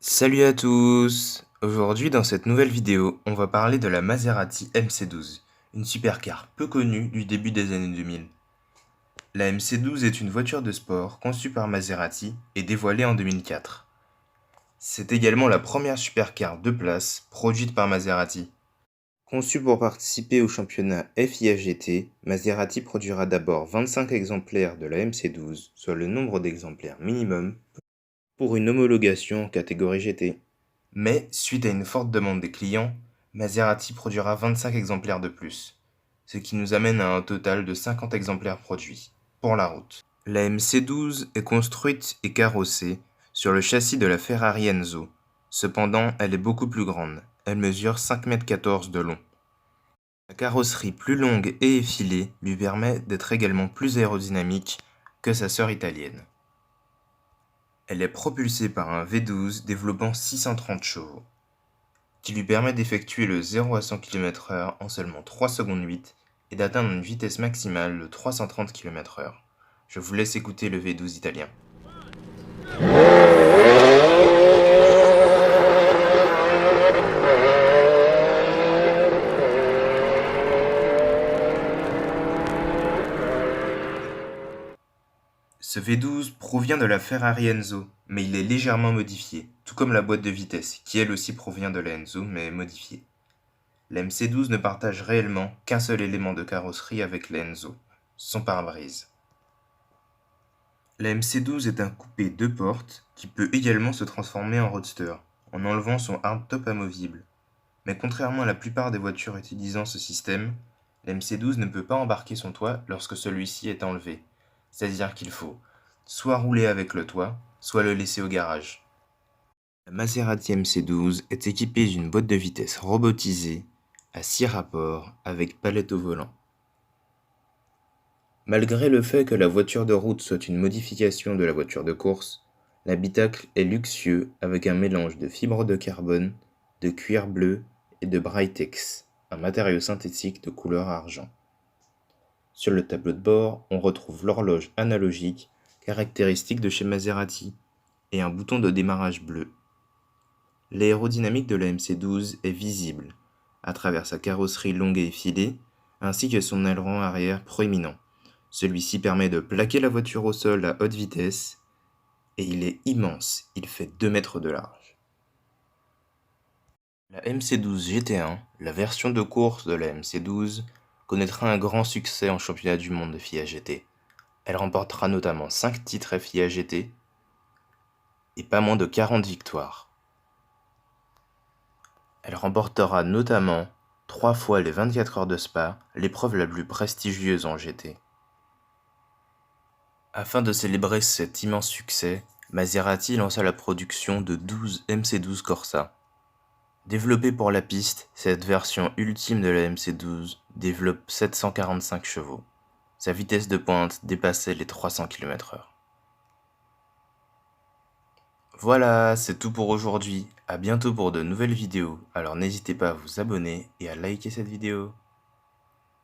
Salut à tous! Aujourd'hui dans cette nouvelle vidéo, on va parler de la Maserati MC12, une supercar peu connue du début des années 2000. La MC12 est une voiture de sport conçue par Maserati et dévoilée en 2004. C'est également la première supercar deux places produite par Maserati. Conçue pour participer au championnat FIA GT, Maserati produira d'abord 25 exemplaires de la MC12, soit le nombre d'exemplaires minimum pour une homologation en catégorie GT. Mais, suite à une forte demande des clients, Maserati produira 25 exemplaires de plus, ce qui nous amène à un total de 50 exemplaires produits, pour la route. La MC12 est construite et carrossée sur le châssis de la Ferrari Enzo. Cependant, elle est beaucoup plus grande, elle mesure 5,14 m de long. La carrosserie plus longue et effilée lui permet d'être également plus aérodynamique que sa sœur italienne. Elle est propulsée par un V12 développant 630 chevaux, qui lui permet d'effectuer le 0 à 100 km/h en seulement 3 secondes 8 et d'atteindre une vitesse maximale de 330 km/h. Je vous laisse écouter le V12 italien. Ce V12 provient de la Ferrari Enzo, mais il est légèrement modifié, tout comme la boîte de vitesse, qui elle aussi provient de la Enzo, mais est modifiée. La MC12 ne partage réellement qu'un seul élément de carrosserie avec la Enzo, son pare-brise. La MC12 est un coupé deux portes qui peut également se transformer en roadster, en enlevant son hardtop amovible. Mais contrairement à la plupart des voitures utilisant ce système, la MC12 ne peut pas embarquer son toit lorsque celui-ci est enlevé. C'est-à-dire qu'il faut soit rouler avec le toit, soit le laisser au garage. La Maserati MC12 est équipée d'une boîte de vitesse robotisée à 6 rapports avec palette au volant. Malgré le fait que la voiture de route soit une modification de la voiture de course, l'habitacle est luxueux avec un mélange de fibres de carbone, de cuir bleu et de Brightex, un matériau synthétique de couleur argent. Sur le tableau de bord, on retrouve l'horloge analogique, caractéristique de chez Maserati, et un bouton de démarrage bleu. L'aérodynamique de la MC12 est visible, à travers sa carrosserie longue et effilée, ainsi que son aileron arrière proéminent. Celui-ci permet de plaquer la voiture au sol à haute vitesse, et il est immense, il fait 2 mètres de large. La MC12 GT1, la version de course de la MC12, connaîtra un grand succès en championnat du monde de FIA GT. Elle remportera notamment 5 titres FIA GT et pas moins de 40 victoires. Elle remportera notamment 3 fois les 24 heures de Spa, l'épreuve la plus prestigieuse en GT. Afin de célébrer cet immense succès, Maserati lança la production de 12 MC12 Corsa. Développée pour la piste, cette version ultime de la MC12 développe 745 chevaux. Sa vitesse de pointe dépassait les 300 km/h. Voilà, c'est tout pour aujourd'hui. À bientôt pour de nouvelles vidéos. Alors n'hésitez pas à vous abonner et à liker cette vidéo.